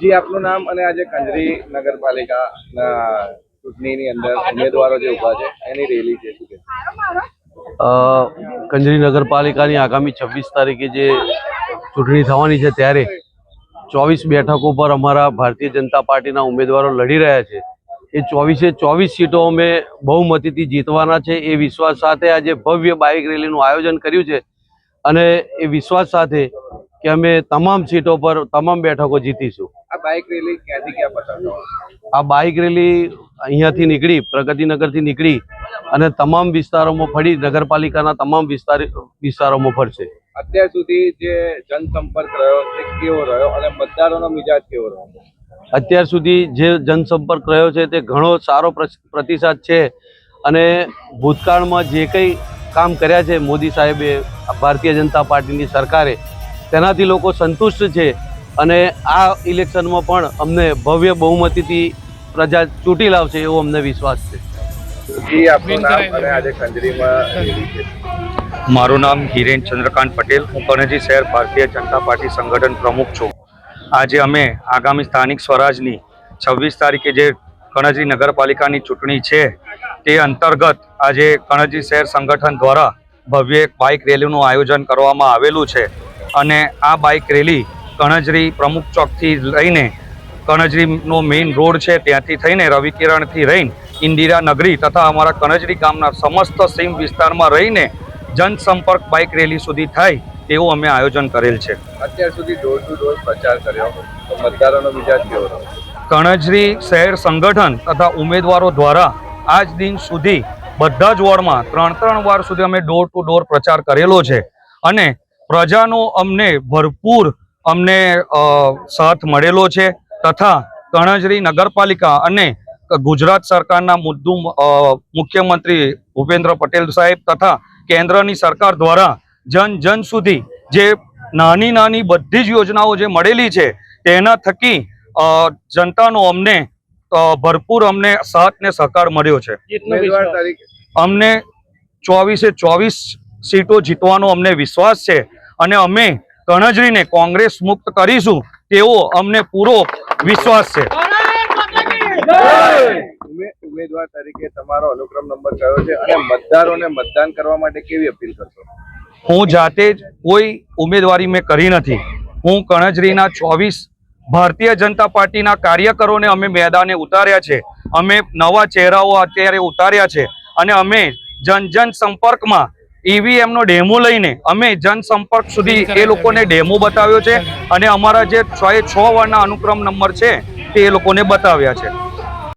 જી આપનું નામ અને આજે કંજરી નગરપાલિકાના ચૂંટણીની અંદર ઉમેદવારો જે ઊભા છે એની રેલી છે શું કે કંજરી નગરપાલિકાની આગામી 26 તારીખે જે ચૂંટણી થવાની છે ત્યારે 24 બેઠકો પર અમારા ભારતીય જનતા પાર્ટીના ઉમેદવારો લડી રહ્યા છે। એ 24 સીટો અમે બહુમતીથી જીતવાના છે એ વિશ્વાસ સાથે આજે ભવ્ય બાઇક રેલીનું આયોજન કર્યું છે અને એ વિશ્વાસ સાથે કે અમે તમામ સીટો પર તમામ બેઠકો જીતીશું। આ બાઇક રેલી ક્યાંથી ક્યાં પસાર થવાની? આ બાઇક રેલી અહીંયાથી નીકળી પ્રગતિનગરથી નીકળી અને તમામ વિસ્તારોમાં ફરી નગરપાલિકાના તમામ વિસ્તારોમાં ફરશે। અત્યાર સુધી જે જનસંપર્ક રહ્યો તે કેવો રહ્યો અને મતદારોનો મિજાજ કેવો રહ્યો? અત્યાર સુધી જે જનસંપર્ક રહ્યો છે તે ઘણો સારો પ્રતિસાદ છે અને ભૂતકાળમાં જે કંઈ કામ કર્યા છે મોદી સાહેબે ભારતીય જનતા પાર્ટીની સરકારે તેનાથી લોકો સંતુષ્ટ છે અને આ ઇલેક્શનમાં પણ અમને ભવ્ય બહુમતીથી પ્રજા ચૂંટી લાવશે એવો અમને વિશ્વાસ છે। જી આપનું નામ અને આજે કંજરીમાં રેલી છે? મારું નામ હિરેન ચંદ્રકાંત પટેલ, હું કણજી શહેર ભારતીય જનતા પાર્ટી સંગઠન પ્રમુખ છું। આજે અમે આગામી સ્થાનિક સ્વરાજની 26 તારીખે જે કણજી નગરપાલિકાની ચૂંટણી છે તે અંતર્ગત આજે કણજી શહેર સંગઠન દ્વારા ભવ્ય એક બાઇક રેલીનું આયોજન કરવામાં આવેલું છે અને આ બાઇક રેલી કણજરી પ્રમુખ ચોકથી લઈને કણજરીનો મેઇન રોડ છે ત્યાંથી થઈને રવિકિરણથી રહીને ઇન્દિરા નગરી તથા અમારા કણજરી ગામના સમસ્ત સીમ વિસ્તારમાં રહીને જનસંપર્ક બાઇક રેલી સુધી થાય તેવું અમે આયોજન કરેલ છે। અત્યાર સુધી ડોર ટુ ડોર પ્રચાર કર્યો તો મતદારોનો મિજાજ કેવો રહ્યો? કણજરી શહેર સંગઠન તથા ઉમેદવારો દ્વારા આજ દિન સુધી બધા જ વોર્ડમાં 3 વાર સુધી અમે ડોર ટુ ડોર પ્રચાર કરેલો છે અને પ્રજાનો અમને ભરપૂર સાથ મળેલો છે તથા કણજરી નગરપાલિકા અને ગુજરાત સરકારના મુખ્યમંત્રી ભૂપેન્દ્ર પટેલ સાહેબ તથા કેન્દ્રની સરકાર દ્વારા જન સુધી જે નાની બધી જ યોજનાઓ જે મળેલી છે તેના થકી જનતાનો અમને ભરપૂર સાથ ને સહકાર મળ્યો છે। અમને 24 સીટો જીતવાનો અમને વિશ્વાસ છે અને અમે કણજરીને કોંગ્રેસ મુક્ત કરીશું તેવો અમને પૂરો વિશ્વાસ છે। ઉમેદવાર તરીકે તમારો અનુક્રમ નંબર કયો છે અને મતદારોને મતદાન કરવા માટે કેવી અપીલ કરશો? હું જાતે જ કોઈ ઉમેદવારી મેં કરી નથી। હું કણજરીના 24 ભારતીય જનતા પાર્ટીના કાર્યકરોને અમે મેદાને ઉતાર્યા છે। અમે નવા ચહેરાઓ અત્યારે ઉતાર્યા છે અને અમે જન સંપર્કમાં ઈવીએમનો ડેમો લઈને અમે જનસંપર્ક સુધી એ લોકોને ડેમો બતાવ્યો છે અને અમારા જે 6 વારના અનુક્રમ નંબર છે તે એ લોકોને બતાવ્યા છે।